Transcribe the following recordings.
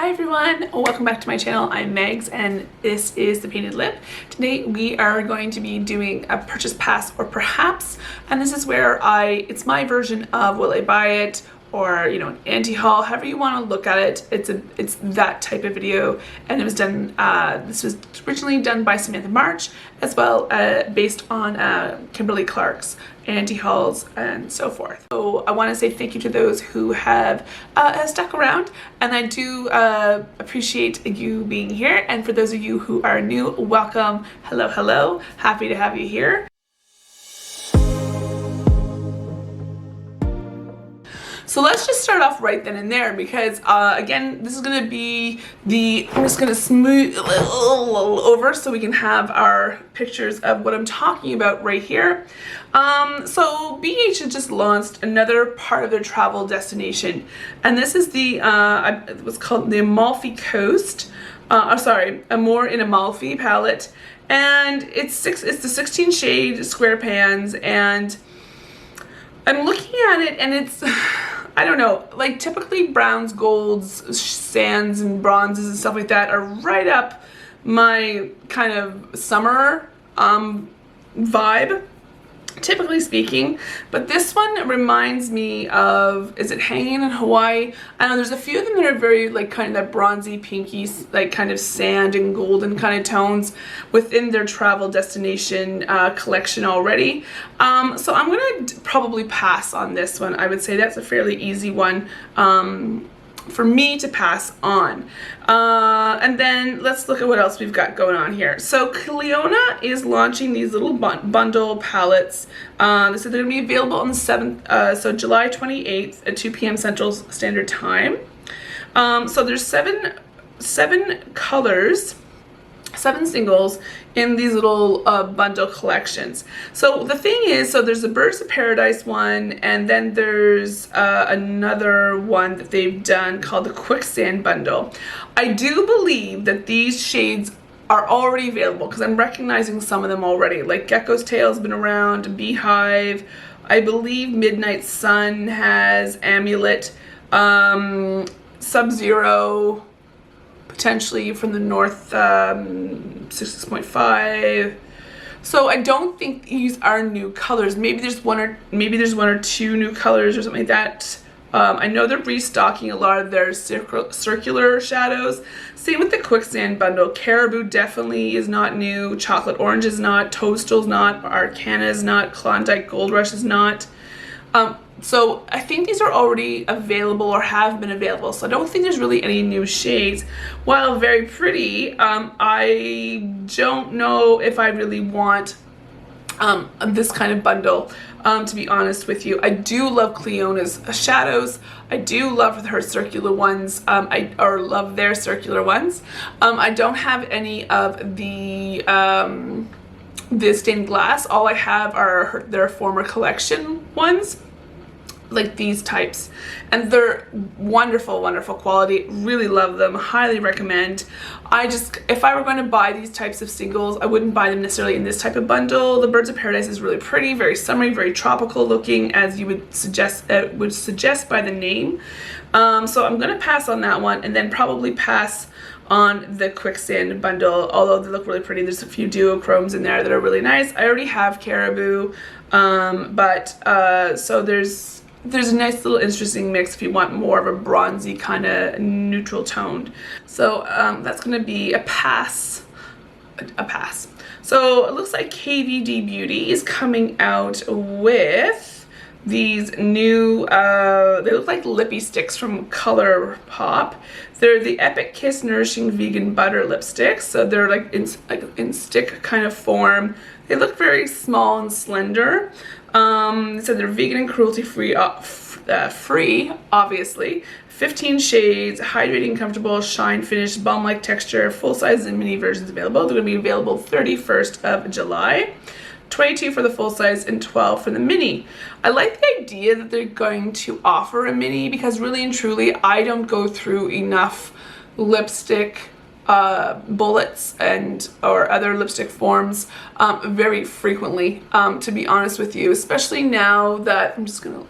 Hi everyone, welcome back to my channel. I'm Megs and this is The Painted Lip. Today we are going to be doing a purchase pass or perhaps, and this is where it's my version of will I buy it, or you know, an anti-haul, however you want to look at it. It's that type of video, and it was done, this was originally done by Samantha March, as well based on Kimberly Clark's anti-hauls and so forth. So I want to say thank you to those who have stuck around, and I do appreciate you being here, and for those of you who are new, welcome. Hello, happy to have you here. So let's just start off right then and there, because again, this is going to be I'm just going to smooth a little over so we can have our pictures of what I'm talking about right here. So BH has just launched another part of their travel destination, and this is the it was called the Amalfi Coast. Amore in Amalfi palette, and it's the 16 shade square pans, and I'm looking at it and it's, I don't know, like typically browns, golds, sands, and bronzes and stuff like that are right up my kind of summer vibe, typically speaking. But this one reminds me of, is it Hanging in Hawaii? I don't know, there's a few of them that are very like kind of that bronzy, pinky, like kind of sand and golden kind of tones within their travel destination collection already. So I'm gonna probably pass on this one. I would say that's a fairly easy one for me to pass on. And then let's look at what else we've got going on here. So Clionadh is launching these little bundle palettes. They said they're going to be available on the 7th, so July 28th at 2 p.m. Central Standard Time. So there's seven colors, 7 singles in these little bundle collections. So the thing is, so there's the Birds of Paradise one, and then there's another one that they've done called the Quicksand bundle. I do believe that these shades are already available because I'm recognizing some of them already, like Gecko's Tail's been around, Beehive, I believe Midnight Sun has Amulet, Sub-Zero, potentially from the North, 6.5. So I don't think these are new colors. Maybe there's one or two new colors or something like that. I know they're restocking a lot of their circular shadows. Same with the Quicksand bundle. Caribou definitely is not new. Chocolate Orange is not. Toadstool's not. Arcana is not. Klondike Gold Rush is not. So I think these are already available or have been available. So I don't think there's really any new shades. While very pretty, I don't know if I really want this kind of bundle, to be honest with you. I do love Clionadh's shadows. I do love her circular ones, love their circular ones. I don't have any of the stained glass. All I have are their former collection ones, like these types, and they're wonderful quality. Really love them, highly recommend. If I were going to buy these types of singles, I wouldn't buy them necessarily in this type of bundle. The Birds of Paradise is really pretty, very summery, very tropical looking, as you would suggest by the name. So I'm going to pass on that one, and then probably pass on the Quicksand bundle, although they look really pretty. There's a few duochromes in there that are really nice. I already have Caribou, so there's a nice little interesting mix if you want more of a bronzy kind of neutral toned. So that's going to be a pass. So it looks like KVD Beauty is coming out with these new, they look like lippy sticks from ColourPop. They're the Epic Kiss Nourishing Vegan Butter Lipsticks. So they're like in stick kind of form. They look very small and slender. So they're vegan and cruelty free, obviously. 15 shades, hydrating, comfortable, shine finish, balm-like texture, full size and mini versions available. They're going to be available 31st of July. 22 for the full size and 12 for the mini. I like the idea that they're going to offer a mini, because really and truly I don't go through enough lipstick bullets or other lipstick forms very frequently, to be honest with you, especially now that I'm just gonna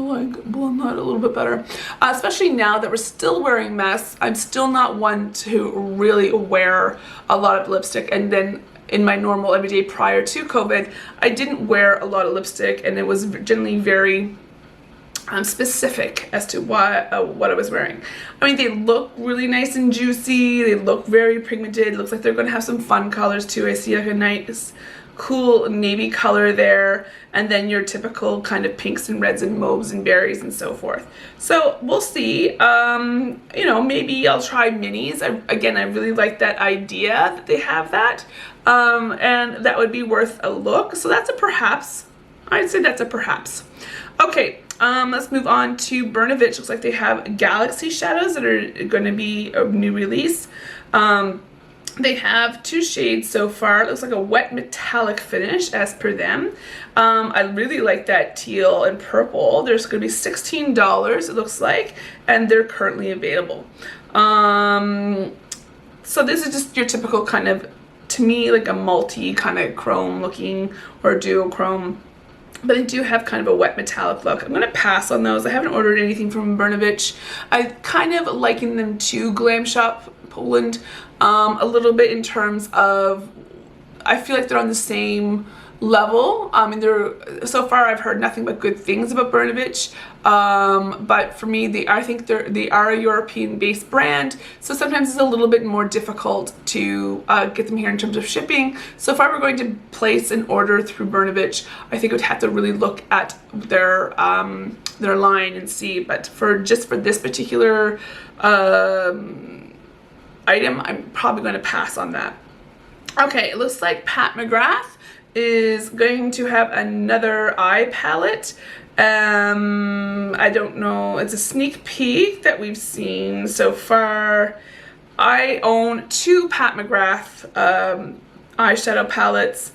like blend that a little bit better. Especially now that we're still wearing masks, I'm still not one to really wear a lot of lipstick. And then in my normal everyday prior to COVID, I didn't wear a lot of lipstick, and it was generally very specific as to what I was wearing. I mean, they look really nice and juicy. They look very pigmented. It looks like they're going to have some fun colors too. I see like a nice cool navy color there, and then your typical kind of pinks and reds and mauves and berries and so forth. So we'll see. You know, maybe I'll try minis. Again, I really like that idea that they have that, and that would be worth a look. So that's a perhaps. I'd say that's a perhaps. Okay. Let's move on to Burnovich. Looks like they have Galaxy shadows that are going to be a new release. They have 2 shades so far. It looks like a wet metallic finish as per them. I really like that teal and purple. There's going to be $16, it looks like, and they're currently available. So this is just your typical kind of, to me, like a multi kind of chrome looking or duochrome. But I do have kind of a wet metallic look. I'm going to pass on those. I haven't ordered anything from Burnovich. I kind of liken them to Glam Shop Poland a little bit in terms of, I feel like they're on the same level. I mean, so far I've heard nothing but good things about Burnovich. But for me, I think they are a European-based brand, so sometimes it's a little bit more difficult to get them here in terms of shipping. So if I were going to place an order through Burnovich, I think I would have to really look at their line and see. But for this particular item, I'm probably going to pass on that. Okay, it looks like Pat McGrath is going to have another eye palette. I don't know, it's a sneak peek that we've seen so far. I own 2 Pat McGrath eyeshadow palettes.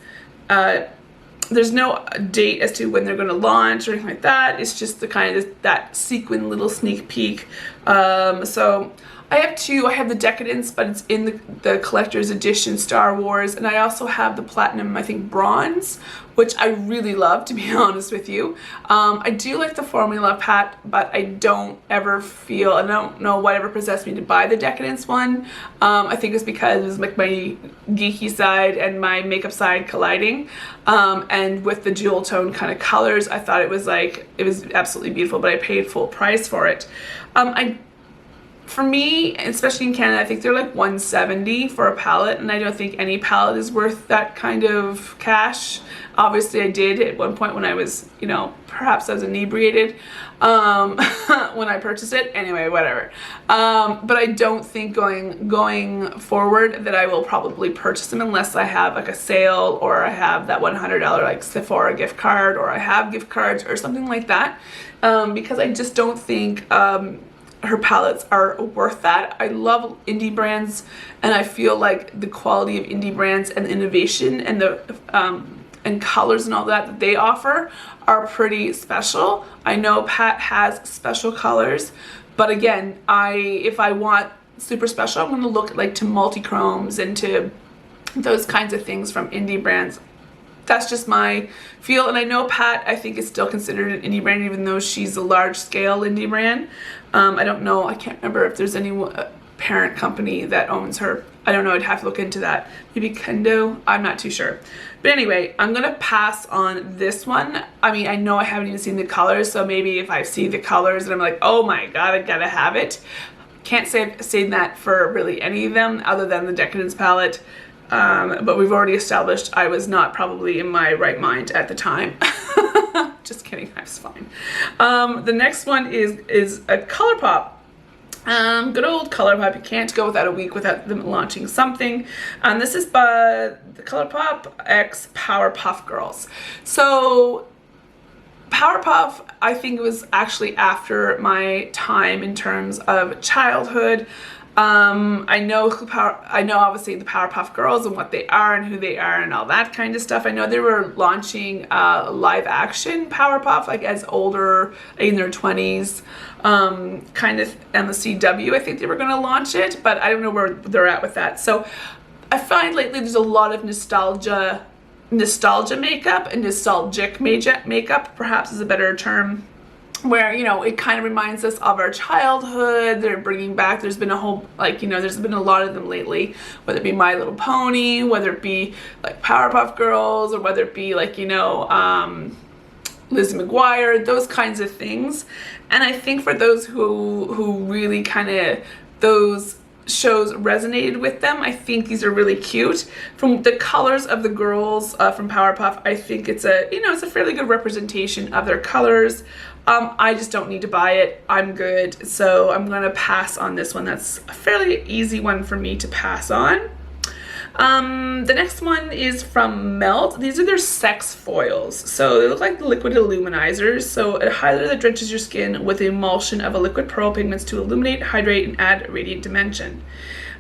There's no date as to when they're going to launch or anything like that. It's just the kind of that sequin little sneak peek. So I have 2. I have the Decadence, but it's in the collector's edition Star Wars, and I also have the Platinum, I think, Bronze, which I really love, to be honest with you. I do like the Formula Pat, but I don't ever feel, I don't know whatever possessed me to buy the Decadence one. I think it's because it was like my geeky side and my makeup side colliding, and with the dual tone kind of colors, I thought it was absolutely beautiful, but I paid full price for it. For me, especially in Canada, I think they're like $170 for a palette, and I don't think any palette is worth that kind of cash. Obviously, I did at one point when I was, you know, perhaps I was inebriated when I purchased it. Anyway, whatever. But I don't think going forward that I will probably purchase them unless I have like a sale, or I have that $100 like Sephora gift card, or I have gift cards or something like that, because I just don't think her palettes are worth that. I love indie brands, and I feel like the quality of indie brands and the innovation and the and colors and all that they offer are pretty special. I know Pat has special colors, but again, if I want super special, I'm going to look like to multi-chromes and to those kinds of things from indie brands. That's just my feel. And I know Pat, I think, is still considered an indie brand, even though she's a large-scale indie brand. I don't know. I can't remember if there's any parent company that owns her. I don't know. I'd have to look into that. Maybe Kendo? I'm not too sure. But anyway, I'm going to pass on this one. I mean, I know I haven't even seen the colors, so maybe if I see the colors and I'm like, oh my god, I gotta have it. Can't say that for really any of them other than the Decadence palette. But we've already established I was not probably in my right mind at the time. Just kidding, I was fine. The next one is a ColourPop. Good old ColourPop. You can't go without a week without them launching something. This is by the ColourPop X Powerpuff Girls. So Powerpuff, I think it was actually after my time in terms of childhood. I know obviously the Powerpuff Girls and what they are and who they are and all that kind of stuff. I know they were launching live action Powerpuff, like as older, in their 20s, kind of on the CW. I think they were going to launch it, but I don't know where they're at with that. So I find lately there's a lot of nostalgia makeup and nostalgic makeup, perhaps is a better term. where, you know, it kind of reminds us of our childhood. They're bringing back, there's been a whole, like, you know, there's been a lot of them lately, whether it be My Little Pony, whether it be like Powerpuff Girls, or whether it be like, you know, Lizzie McGuire, those kinds of things. And I think for those who really kind of, those shows resonated with them, I think these are really cute. From the colors of the girls from Powerpuff, I think it's a, you know, it's a fairly good representation of their colors. I just don't need to buy it. I'm good. So I'm going to pass on this one. That's a fairly easy one for me to pass on. The next one is from Melt. These are their sex foils. So they look like the liquid illuminizers. So a highlighter that drenches your skin with the emulsion of a liquid pearl pigments to illuminate, hydrate, and add a radiant dimension.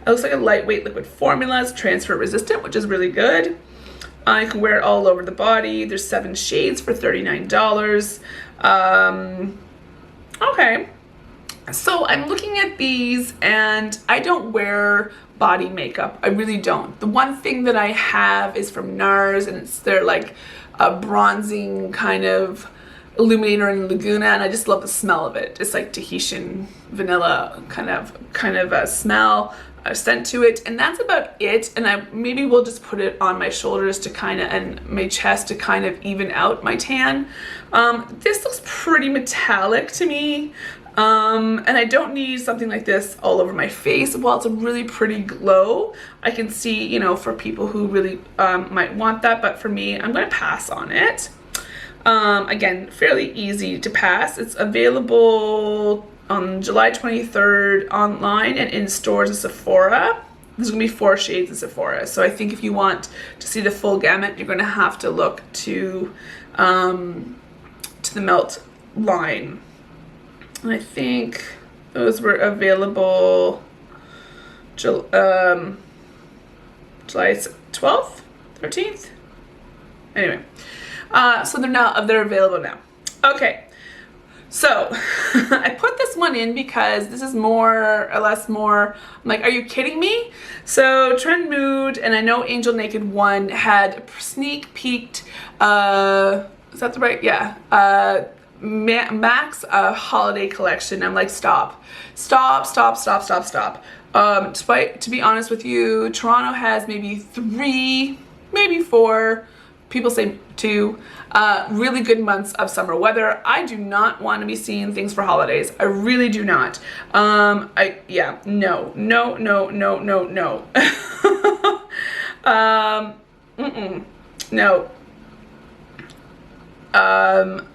It looks like a lightweight liquid formula. It's transfer resistant, which is really good. You can wear it all over the body. There's 7 shades for $39. Okay. So I'm looking at these, and I don't wear body makeup. I really don't. The one thing that I have is from NARS, and it's their like a bronzing kind of illuminator in Laguna, and I just love the smell of it. It's like Tahitian vanilla kind of a smell, scent to it, and that's about it. And I maybe will just put it on my shoulders to kind of, and my chest to kind of even out my tan. This looks pretty metallic to me. And I don't need something like this all over my face. While it's a really pretty glow, I can see, you know, for people who really might want that, but for me, I'm going to pass on it. Again, fairly easy to pass. It's available on July 23rd online and in stores at Sephora. There's going to be 4 shades of Sephora. So I think if you want to see the full gamut, you're going to have to look to the Melt line. And I think those were available July 12th, 13th. Anyway, so they're available now. Okay, so I put this one in because this is more or less more, I'm like, are you kidding me? So Trend Mood, and I know Angel Naked 1 had sneak peeked, is that the right? Yeah. Max holiday collection. I'm like, stop. To be honest with you, Toronto has maybe 3, maybe 4, people say 2, really good months of summer weather. I do not want to be seeing things for holidays. I really do not. No. No.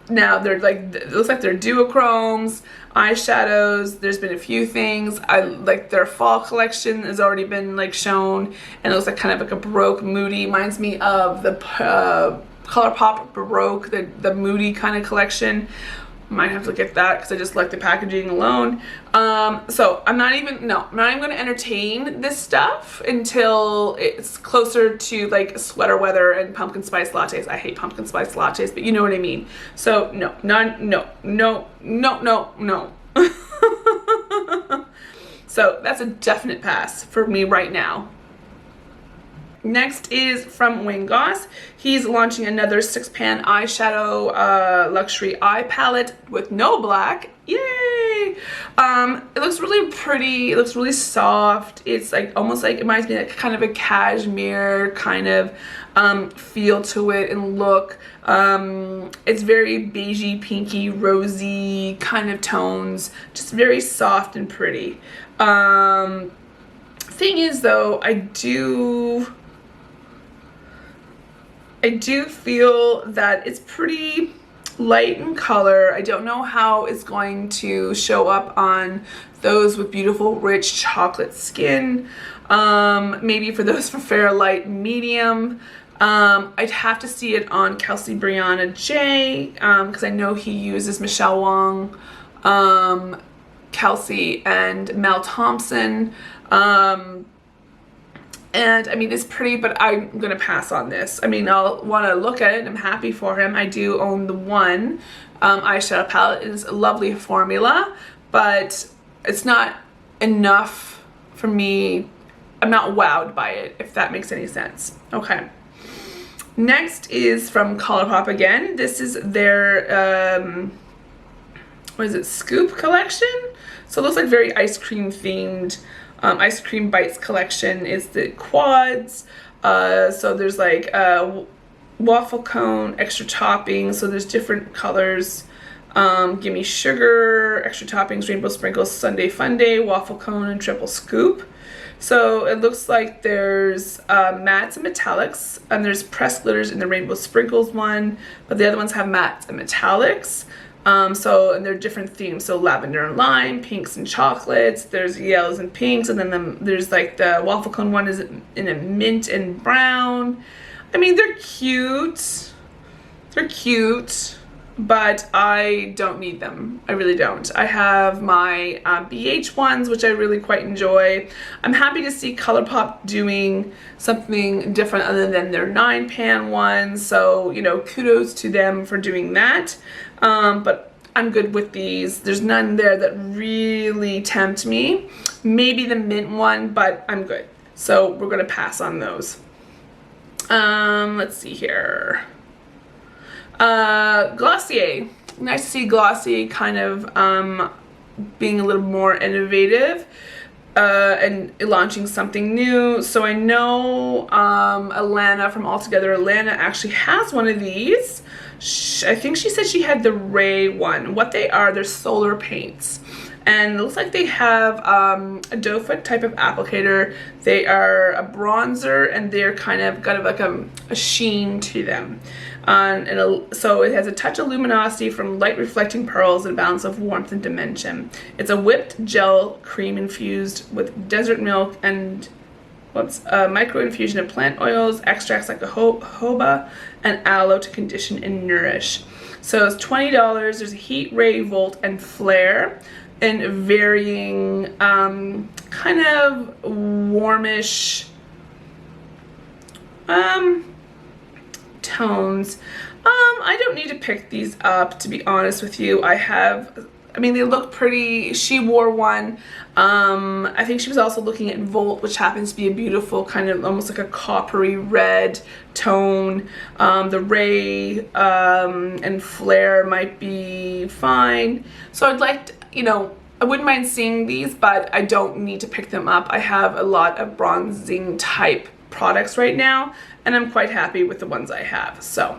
Now they're like, it looks like they're duochromes, eyeshadows. There's been a few things. I like their fall collection has already been like shown, and it looks like kind of like a Baroque moody. Reminds me of the ColourPop Baroque, the moody kind of collection. Might have to look at that because I just like the packaging alone. So I'm not even going to entertain this stuff until it's closer to like sweater weather and pumpkin spice lattes. I hate pumpkin spice lattes, but you know what I mean. So no. So that's a definite pass for me right now. Next is from Wayne Goss. He's launching another 6-pan eyeshadow luxury eye palette with no black. Yay! It looks really pretty. It looks really soft. It's like almost like, it reminds me like kind of a cashmere kind of feel to it and look. It's very beigey, pinky, rosy kind of tones. Just very soft and pretty. Thing is though, I do feel that it's pretty light in color. I don't know how it's going to show up on those with beautiful, rich chocolate skin. Maybe for those for fair, light, medium. I'd have to see it on Kelsey Brianna J, because I know he uses Michelle Wong, Kelsey, and Mel Thompson. And I mean, it's pretty, but I'm gonna pass on this. I mean, I'll want to look at it. I'm happy for him. I do own the one eyeshadow palette. It is a lovely formula, but it's not enough for me. I'm not wowed by it, if that makes any sense. Okay. Next is from ColourPop again. This is their what is it, Scoop collection. So it looks like very ice cream themed. Ice cream bites collection is the quads. So there's like waffle cone, extra toppings. So there's different colors. Gimme sugar, extra toppings, rainbow sprinkles, Sunday fun day, waffle cone, and triple scoop. So it looks like there's mattes and metallics, and there's pressed glitters in the rainbow sprinkles one, but the other ones have mattes and metallics. And they're different themes. So lavender and lime, pinks and chocolates, there's yellows and pinks, and then there's like the waffle cone one is in a mint and brown. I mean, they're cute. They're cute, but I don't need them. I really don't. I have my BH ones, which I really quite enjoy. I'm happy to see ColourPop doing something different other than their 9-pan ones. So, you know, kudos to them for doing that. But I'm good with these. There's none there that really tempt me. Maybe the mint one, but I'm good. So we're gonna pass on those. Let's see here. Glossier. Nice to see Glossier kind of being a little more innovative and launching something new. So I know Alana from Altogether Alana actually has one of these. I think she said she had the Ray one. What they are, they're solar paints. And it looks like they have a doe foot type of applicator. They are a bronzer, and they're kind of got like a sheen to them. So it has a touch of luminosity from light reflecting pearls and a balance of warmth and dimension. It's a whipped gel cream infused with desert milk and micro infusion of plant oils, extracts like the jojoba, and aloe to condition and nourish. So it's $20. There's a heat, ray, volt, and flare in varying kind of warmish tones. I don't need to pick these up, to be honest with you. I mean, they look pretty. She wore one. I think she was also looking at Volt, which happens to be a beautiful kind of almost like a coppery red tone. The Ray and Flare might be fine. So I'd like to, you know, I wouldn't mind seeing these, but I don't need to pick them up. I have a lot of bronzing type products right now, and I'm quite happy with the ones I have. So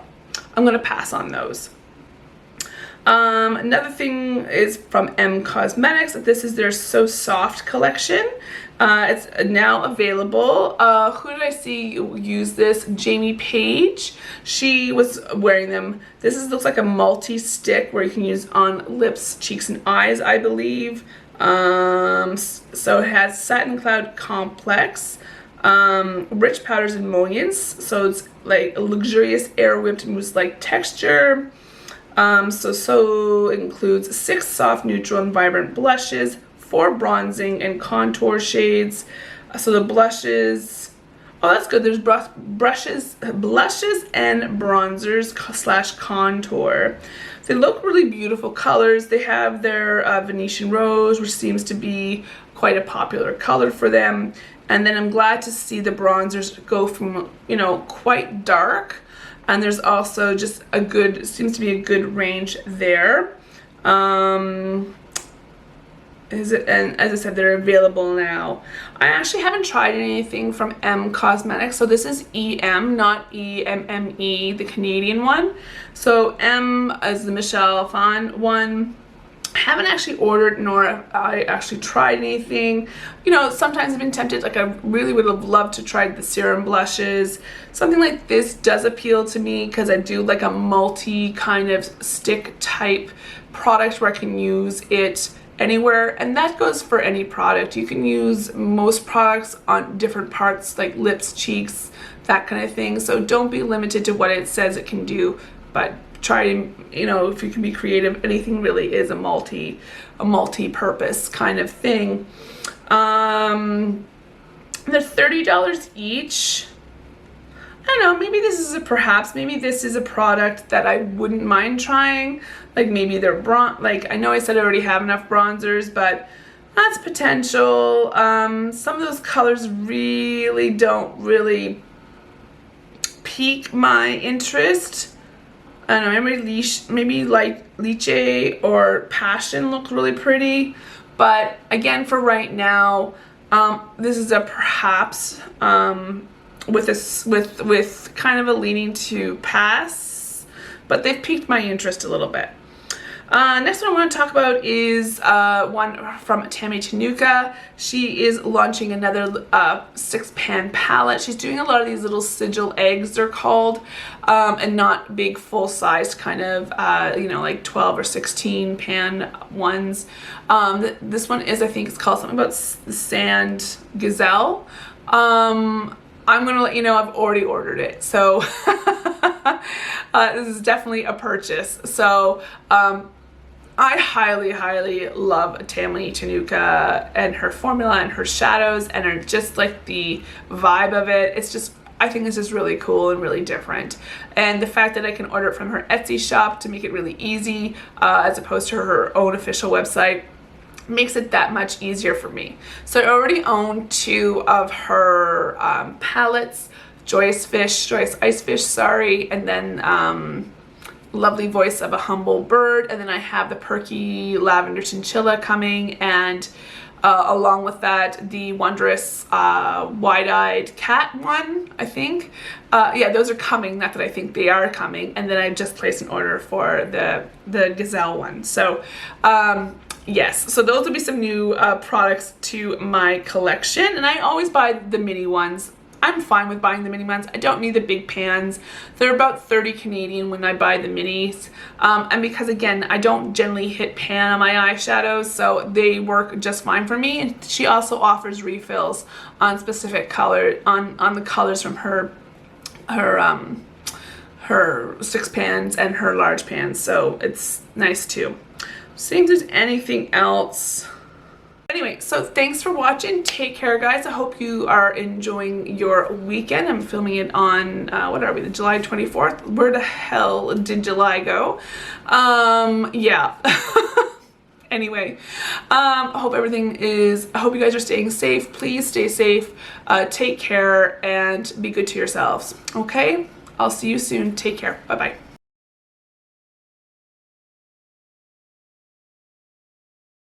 I'm going to pass on those. Another thing is from M Cosmetics. This is their So Soft collection. It's now available. Who did I see use this? Jamie Page. She was wearing them. This looks like a multi-stick where you can use on lips, cheeks, and eyes, I believe. So it has Satin Cloud Complex, rich powders and emollients. So it's like a luxurious air whipped mousse-like texture. So it includes 6 soft, neutral, and vibrant blushes, 4 bronzing and contour shades. So the blushes, oh, that's good. There's blushes and bronzers / contour. They look really beautiful colors. They have their Venetian Rose, which seems to be quite a popular color for them. And then I'm glad to see the bronzers go from, you know, quite dark. And there's also just a good, seems to be a good range there. And as I said, they're available now. I actually haven't tried anything from M Cosmetics. So this is EM, not EMME, the Canadian one. So M is the Michelle Phan one. I haven't actually ordered, nor have I actually tried anything. You know, sometimes I've been tempted, like I really would have loved to try the serum blushes. Something like this does appeal to me because I do like a multi kind of stick type product where I can use it anywhere, and that goes for any product. You can use most products on different parts like lips, cheeks, that kind of thing. So don't be limited to what it says it can do, but try to, you know, if you can be creative, anything really is a multi-purpose kind of thing. They're $30 each. I don't know, maybe this is a product that I wouldn't mind trying. Like maybe they're like, I know I said I already have enough bronzers, but that's potential. Some of those colors don't really pique my interest. I don't know, maybe like Lychee or Passion look really pretty. But again, for right now, this is a perhaps with kind of a leaning to pass, but they've piqued my interest a little bit. Next one I want to talk about is one from Tammy Tenuka. She is launching another 6-pan palette. She's doing a lot of these little sigil eggs, they're called, and not big full-sized kind of, you know, like 12 or 16 pan ones. This one is, I think it's called something about Sand Gazelle. I'm gonna let you know I've already ordered it, so this is definitely a purchase. So I highly love Tammy Tenuka and her formula and her shadows and her just like the vibe of it. It's just, I think this is really cool and really different. And the fact that I can order it from her Etsy shop to make it really easy as opposed to her own official website makes it that much easier for me. So I already own 2 of her palettes, Joyous Ice Fish, sorry, and then Lovely Voice of a Humble Bird, and then I have the Perky Lavender Chinchilla coming, and along with that, the Wondrous Wide-Eyed Cat one, I think. Yeah, those are coming, not that I think they are coming, and then I just placed an order for the Gazelle one. So, yes, so those will be some new products to my collection, and I always buy the mini ones. I'm fine with buying the mini ones. I don't need the big pans. They're about 30 Canadian when I buy the minis. And because again, I don't generally hit pan on my eyeshadows, so they work just fine for me. And she also offers refills on specific color, on the colors from her 6 pans and her large pans. So it's nice too. See if there's anything else. Anyway, so thanks for watching. Take care, guys. I hope you are enjoying your weekend. I'm filming it on, what are we, the July 24th? Where the hell did July go? Yeah. Anyway, I hope you guys are staying safe. Please stay safe, take care, and be good to yourselves, okay? I'll see you soon. Take care. Bye-bye.